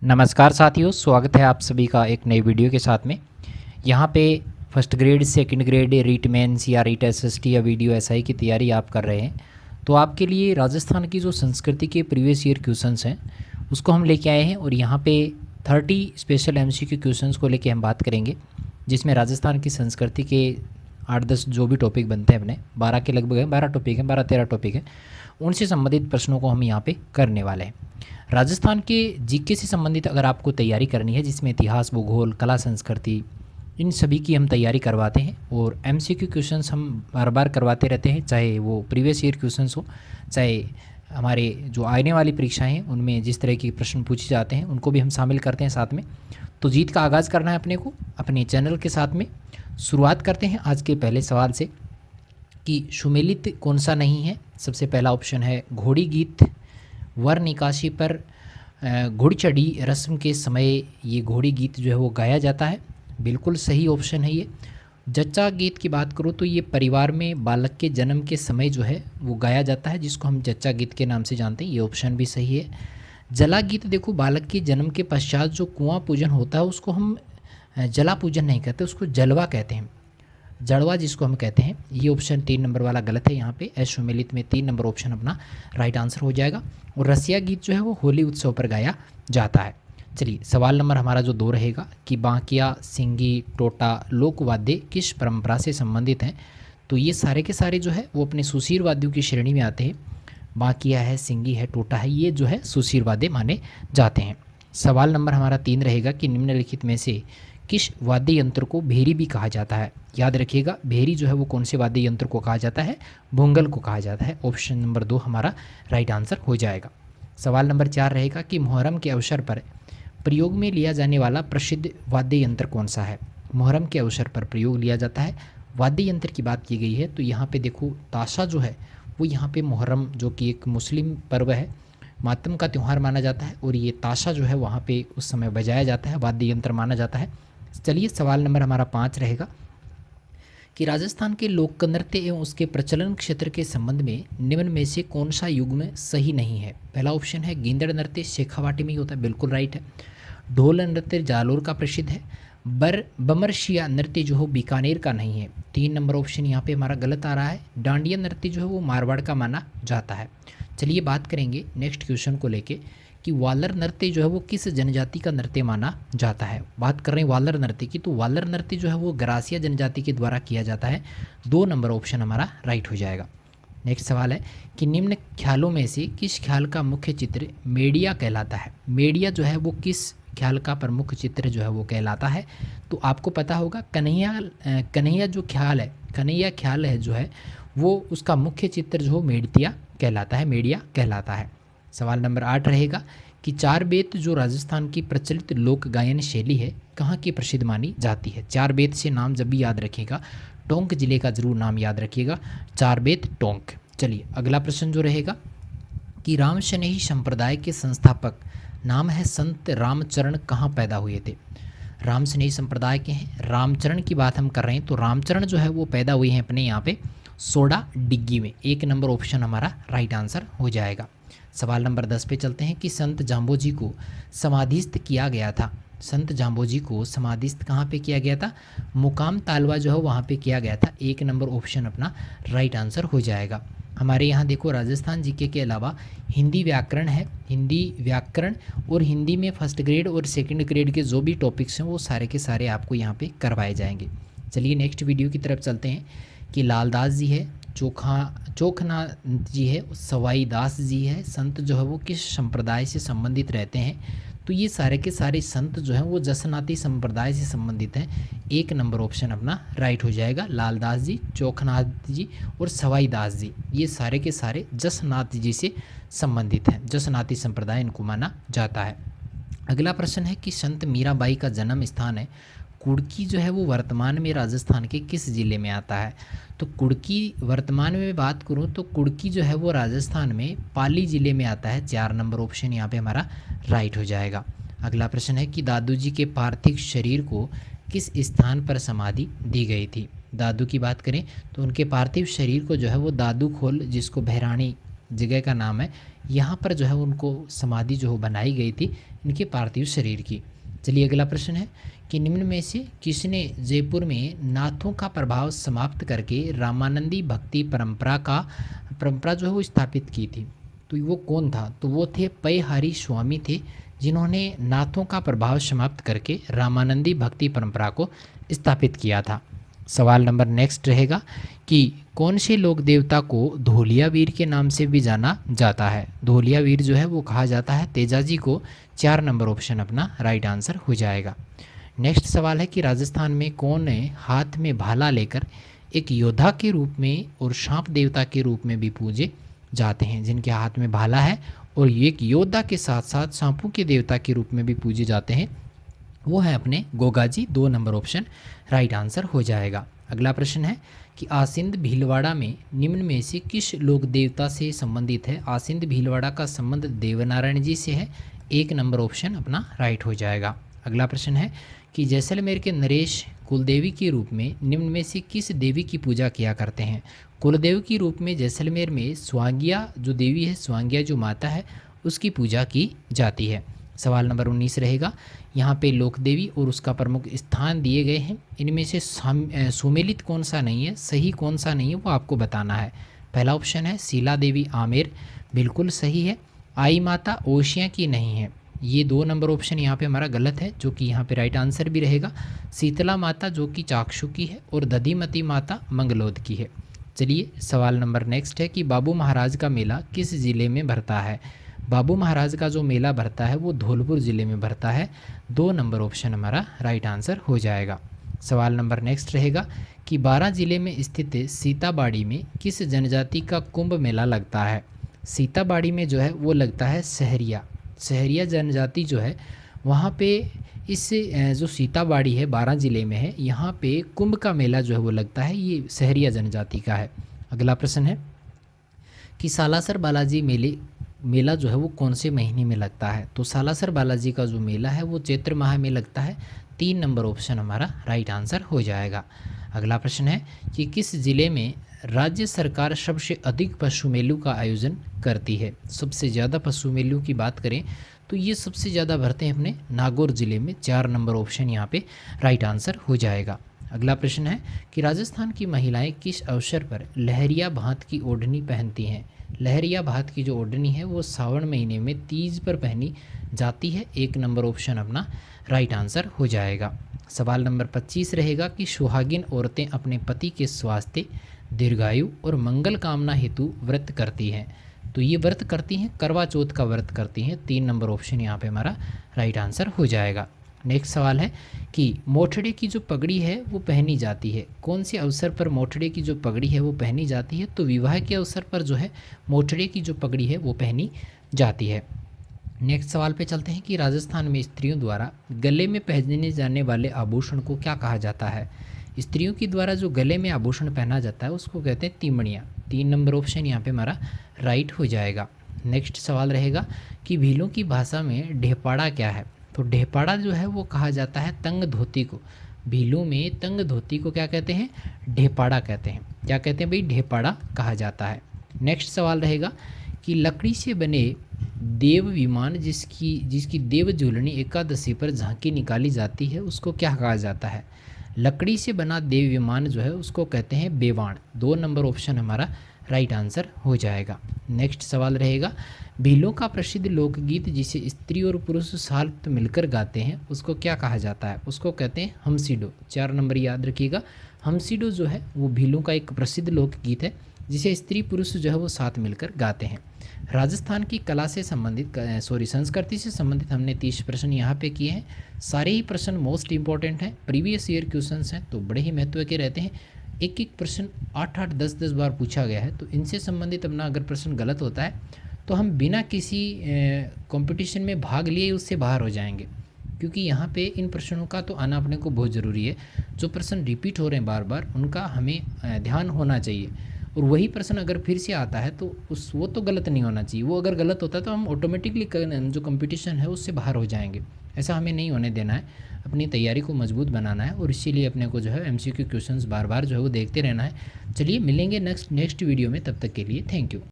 नमस्कार साथियों, स्वागत है आप सभी का एक नई वीडियो के साथ में। यहाँ पे first grade second grade REET mains या रीट एसएसटी या वीडियो एसआई की तैयारी आप कर रहे हैं तो आपके लिए राजस्थान की जो संस्कृति के प्रीवियस ईयर क्वेश्चंस हैं उसको हम लेके आए हैं और यहाँ पे 30 स्पेशल एमसीक्यू क्वेश्चंस को लेके हम बात करेंगे, जिसमें राजस्थान की संस्कृति के 8-10 जो भी टॉपिक बनते हैं अपने 12 के लगभग हैं, 12 टॉपिक हैं, 12-13 टॉपिक हैं, उनसे संबंधित प्रश्नों को हम यहाँ पे करने वाले हैं। राजस्थान के जीके से संबंधित अगर आपको तैयारी करनी है, जिसमें इतिहास, भूगोल, कला, संस्कृति, इन सभी की हम तैयारी करवाते हैं और एमसीक्यू क्वेश्चंस हम बार बार करवाते रहते हैं, चाहे वो प्रीवियस ईयर क्वेश्चंस हो, चाहे हमारे जो आने वाली परीक्षाएं हैं उनमें जिस तरह के प्रश्न पूछे जाते हैं उनको भी हम शामिल करते हैं साथ में। तो जीत का आगाज़ करना है अपने को अपने चैनल के साथ में। शुरुआत करते हैं आज के पहले सवाल से कि सुमेलित कौन सा नहीं है। सबसे पहला ऑप्शन है घोड़ी गीत। वर निकासी पर घुड़चढ़ी रस्म के समय ये घोड़ी गीत जो है वो गाया जाता है, बिल्कुल सही ऑप्शन है ये। जच्चा गीत की बात करूँ तो ये परिवार में बालक के जन्म के समय जो है वो गाया जाता है, जिसको हम जच्चा गीत के नाम से जानते हैं, ये ऑप्शन भी सही है। जला गीत देखो, बालक के जन्म के पश्चात जो कुआं पूजन होता है उसको हम जला पूजन नहीं कहते, उसको जलवा कहते हैं, जड़वा जिसको हम कहते हैं। ये ऑप्शन 3 नंबर वाला गलत है, यहाँ पे असुमेलित में 3 नंबर ऑप्शन अपना राइट आंसर हो जाएगा। और रसिया गीत जो है वो होली उत्सव पर गाया जाता है। चलिए सवाल नंबर हमारा जो 2 रहेगा कि बांकिया, सिंगी, टोटा लोकवाद्य किस परंपरा से संबंधित हैं। तो ये सारे के सारे जो है वो अपने सुशीर वाद्यों की श्रेणी में आते हैं। बांकिया है, सिंगी है, टोटा है, ये जो है सुशीर वाद्य माने जाते हैं। सवाल नंबर हमारा 3 रहेगा कि निम्नलिखित में से किस वाद्य यंत्र को भेरी भी कहा जाता है। याद रखिएगा, भेरी जो है वो कौन से वाद्य यंत्र को कहा जाता है, भूंगल को कहा जाता है। ऑप्शन नंबर 2 हमारा राइट आंसर हो जाएगा। सवाल नंबर 4 रहेगा कि मुहर्रम के अवसर पर प्रयोग में लिया जाने वाला प्रसिद्ध वाद्य यंत्र कौन सा है। मुहर्रम के अवसर पर प्रयोग लिया जाता है वाद्य यंत्र की बात की गई है तो यहाँ पे देखो ताशा जो है वो यहाँ पे मुहर्रम जो कि एक मुस्लिम पर्व है, मातम का त्यौहार माना जाता है, और ये ताशा जो है वहाँ पे उस समय बजाया जाता है, वाद्य यंत्र माना जाता है। चलिए सवाल नंबर हमारा 5 रहेगा कि राजस्थान के लोक नृत्य एवं उसके प्रचलन क्षेत्र के संबंध में निम्न में से कौन सा युग्म सही नहीं है। पहला ऑप्शन है गेंदड़ नृत्य शेखावाटी में ही होता है, बिल्कुल राइट है। ढोल नृत्य जालोर का प्रसिद्ध है। बमरशिया नृत्य जो हो बीकानेर का नहीं है, 3 नंबर ऑप्शन यहाँ पे हमारा गलत आ रहा है। डांडिया नृत्य जो है वो मारवाड़ का माना जाता है। चलिए बात करेंगे नेक्स्ट क्वेश्चन को लेके कि वालर नृत्य जो है वो किस जनजाति का नृत्य माना जाता है। बात कर रहे हैं वालर नृत्य की, तो वालर नृत्य जो है वो गरासिया जनजाति के द्वारा किया जाता है। 2 नंबर ऑप्शन हमारा राइट हो जाएगा। नेक्स्ट सवाल है कि निम्न ख्यालों में से किस ख्याल का मुख्य चित्र मेडिया कहलाता है। मेडिया जो है वो किस ख्याल का प्रमुख चित्र जो है वो कहलाता है। तो आपको पता होगा कन्हैया जो ख्याल है, कन्हैया ख्याल है जो है वो उसका मुख्य चित्र जो मेडिया कहलाता है, मेडिया कहलाता है। सवाल नंबर 8 रहेगा कि चार बेत जो राजस्थान की प्रचलित लोक गायन शैली है कहाँ की प्रसिद्ध मानी जाती है। चार बेत से नाम जब भी याद रखिएगा, टोंक जिले का जरूर नाम याद रखिएगा, चार बेत टोंक। चलिए अगला प्रश्न जो रहेगा कि राम शनेही संप्रदाय के संस्थापक नाम है संत रामचरण कहाँ पैदा हुए थे। राम स्नेही संप्रदाय के हैं, रामचरण की बात हम कर रहे हैं, तो रामचरण जो है वो पैदा हुए हैं अपने यहाँ पे सोडा डिग्गी में। 1 नंबर ऑप्शन हमारा राइट आंसर हो जाएगा। सवाल नंबर 10 पे चलते हैं कि संत जाम्बोजी को समाधिस्थ किया गया था। संत जाम्बोजी को समाधिस्थ कहाँ पे किया गया था, मुकाम तालवा जो है वहाँ पे किया गया था। 1 नंबर ऑप्शन अपना राइट आंसर हो जाएगा। हमारे यहाँ देखो राजस्थान जीके के अलावा हिंदी व्याकरण है, हिंदी व्याकरण और हिंदी में फर्स्ट ग्रेड और सेकंड ग्रेड के जो भी टॉपिक्स हैं वो सारे के सारे आपको यहाँ पे करवाए जाएंगे। चलिए नेक्स्ट वीडियो की तरफ चलते हैं कि लालदास जी है, चोखनाथ जी है, सवाई दास जी है, संत जो है वो किस संप्रदाय से संबंधित रहते हैं। तो ये सारे के सारे संत जो हैं वो जसनाती संप्रदाय से संबंधित हैं। 1 नंबर ऑप्शन अपना राइट हो जाएगा। लालदास जी, चोखनाथ जी और सवाई दास जी ये सारे के सारे जसनाथ जी से संबंधित हैं, जसनाती संप्रदाय इनको माना जाता है। अगला प्रश्न है कि संत मीराबाई का जन्म स्थान है कुड़की जो है वो वर्तमान में राजस्थान के किस ज़िले में आता है। तो कुड़की वर्तमान में बात करूँ तो कुड़की जो है वो राजस्थान में पाली ज़िले में आता है। 4 नंबर ऑप्शन यहाँ पे हमारा राइट हो जाएगा। अगला प्रश्न है कि दादू जी के पार्थिव शरीर को किस स्थान पर समाधि दी गई थी। दादू की बात करें तो उनके पार्थिव शरीर को जो है वो दादू खोल, जिसको बहरानी जगह का नाम है, यहाँ पर जो है उनको समाधि जो बनाई गई थी इनके पार्थिव शरीर की। चलिए अगला प्रश्न है कि निम्न में से किसने जयपुर में नाथों का प्रभाव समाप्त करके रामानंदी भक्ति परंपरा जो है वो स्थापित की थी। तो वो कौन था? तो वो थे पयहारी स्वामी थे, जिन्होंने नाथों का प्रभाव समाप्त करके रामानंदी भक्ति परंपरा को स्थापित किया था। सवाल नंबर नेक्स्ट रहेगा कि कौन से लोक देवता को धोलिया वीर के नाम से भी जाना जाता है? धोलिया वीर जो है वो कहा जाता है तेजाजी को। 4 नंबर ऑप्शन अपना राइट आंसर हो जाएगा। नेक्स्ट सवाल है कि राजस्थान में कौन हाथ में भाला लेकर एक योद्धा के रूप में और सांप देवता के रूप में भी पूजे जाते हैं? जिनके हाथ में भाला है और एक योद्धा के साथ साथ सांपों के देवता के रूप में भी पूजे जाते हैं, वो है अपने Gogaji. 2 number option right answer हो जाएगा। अगला प्रश्न है कि आसिंद भीलवाड़ा में निम्न में से किस लोक देवता से संबंधित है? आसिंद भीलवाड़ा का संबंध देवनारायण जी से है। 1 नंबर ऑप्शन अपना राइट हो जाएगा। अगला प्रश्न है कि जैसलमेर के नरेश कुलदेवी के रूप में निम्न में से किस देवी की पूजा किया करते हैं? कुलदेव के रूप में जैसलमेर में स्वांगिया जो देवी है, स्वांगिया जो माता है, उसकी पूजा की जाती है। सवाल नंबर 19 रहेगा, यहाँ पे लोक देवी और उसका प्रमुख स्थान दिए गए हैं, इनमें से सुमेलित कौन सा नहीं है, सही कौन सा नहीं है, वो आपको बताना है। पहला ऑप्शन है शीला देवी आमेर, बिल्कुल सही है। आई माता ओशिया की नहीं है, ये 2 नंबर ऑप्शन यहाँ पे हमारा गलत है, जो कि यहाँ पे राइट आंसर भी रहेगा। शीतला माता जो कि चाक्षु की है और दधिमती माता मंगलोद की है। चलिए सवाल नंबर नेक्स्ट है कि बाबू महाराज का मेला किस ज़िले में भरता है? बाबू महाराज का जो मेला भरता है वो धौलपुर ज़िले में भरता है। 2 नंबर ऑप्शन हमारा राइट आंसर हो जाएगा। सवाल नंबर नेक्स्ट रहेगा कि 12 ज़िले में स्थित सीताबाड़ी में किस जनजाति का कुंभ मेला लगता है? सीताबाड़ी में जो है वो लगता है सहरिया जनजाति जो है वहाँ पे इस जो सीताबाड़ी है 12 ज़िले में है, यहाँ पे कुंभ का मेला जो है वो लगता है, ये सहरिया जनजाति का है। अगला प्रश्न है कि सालासर बालाजी मेला जो है वो कौन से महीने में लगता है? तो सालासर बालाजी का जो मेला है वो चैत्र माह में लगता है। 3 नंबर ऑप्शन हमारा राइट आंसर हो जाएगा। अगला प्रश्न है कि किस ज़िले में राज्य सरकार सबसे अधिक पशु मेलों का आयोजन करती है? सबसे ज़्यादा पशु मेलों की बात करें तो ये सबसे ज़्यादा भरते हैं अपने नागौर ज़िले में। 4 नंबर ऑप्शन यहाँ पे राइट आंसर हो जाएगा। अगला प्रश्न है कि राजस्थान की महिलाएं किस अवसर पर लहरिया भात की ओढ़नी पहनती हैं? लहरिया भात की जो ओढ़नी है वो सावन महीने में तीज पर पहनी जाती है। 1 नंबर ऑप्शन अपना राइट आंसर हो जाएगा। सवाल नंबर 25 रहेगा कि सुहागिन औरतें अपने पति के स्वास्थ्य, दीर्घायु और मंगल कामना हेतु व्रत करती हैं। तो ये व्रत करती हैं, करवा चौथ का व्रत करती हैं। 3 नंबर ऑप्शन यहाँ पे हमारा राइट आंसर हो जाएगा। नेक्स्ट सवाल है कि मोठड़े की जो पगड़ी है वो पहनी जाती है, कौन से अवसर पर मोठड़े की जो पगड़ी है वो पहनी जाती है? तो विवाह के अवसर पर जो है मोठड़े की जो पगड़ी है वो पहनी जाती है। नेक्स्ट सवाल पे चलते हैं कि राजस्थान में स्त्रियों द्वारा गले में पहने जाने वाले आभूषण को क्या कहा जाता है? स्त्रियों के द्वारा जो गले में आभूषण पहना जाता है उसको कहते हैं तीमणियाँ। 3 नंबर ऑप्शन यहाँ पे हमारा राइट हो जाएगा। नेक्स्ट सवाल रहेगा कि भीलों की भाषा में ढेपाड़ा क्या है? तो ढेपाड़ा जो है वो कहा जाता है तंग धोती को। भीलों में तंग धोती को क्या कहते हैं? ढेपाड़ा कहते हैं। क्या कहते हैं भाई? ढेपाड़ा कहा जाता है। नेक्स्ट सवाल रहेगा कि लकड़ी से बने देव विमान जिसकी देव झूलनी एकादशी पर झांकी निकाली जाती है उसको क्या कहा जाता है? लकड़ी से बना देव विमान जो है उसको कहते हैं बेवाण। 2 नंबर ऑप्शन हमारा राइट आंसर हो जाएगा। नेक्स्ट सवाल रहेगा भीलों का प्रसिद्ध लोकगीत जिसे स्त्री और पुरुष साथ मिलकर गाते हैं उसको क्या कहा जाता है? उसको कहते हैं हमसीडो। 4 नंबर याद रखिएगा। हमसीडो जो है वो भीलों का एक प्रसिद्ध लोकगीत है जिसे स्त्री पुरुष जो है वो साथ मिलकर गाते हैं। राजस्थान की कला से संबंधित संस्कृति से संबंधित हमने 30 प्रश्न यहाँ पे किए हैं। सारे ही प्रश्न मोस्ट इंपॉर्टेंट हैं, प्रीवियस ईयर क्वेश्चंस हैं तो बड़े ही महत्व के रहते हैं। एक एक प्रश्न 8-8, 10-10 बार पूछा गया है, तो इनसे संबंधित अपना अगर प्रश्न गलत होता है तो हम बिना किसी कंपटीशन में भाग लिए उससे बाहर हो जाएंगे, क्योंकि यहाँ पे इन प्रश्नों का तो आना अपने को बहुत ज़रूरी है। जो प्रश्न रिपीट हो रहे हैं बार बार उनका हमें ध्यान होना चाहिए, और वही प्रश्न अगर फिर से आता है तो वो तो गलत नहीं होना चाहिए। वो अगर गलत होता है तो हम ऑटोमेटिकली जो कंपटीशन है उससे बाहर हो जाएंगे। ऐसा हमें नहीं होने देना है, अपनी तैयारी को मजबूत बनाना है, और इसीलिए अपने को जो है MCQ क्वेश्चंस बार बार जो है वो देखते रहना है। चलिए मिलेंगे नेक्स्ट वीडियो में, तब तक के लिए थैंक यू।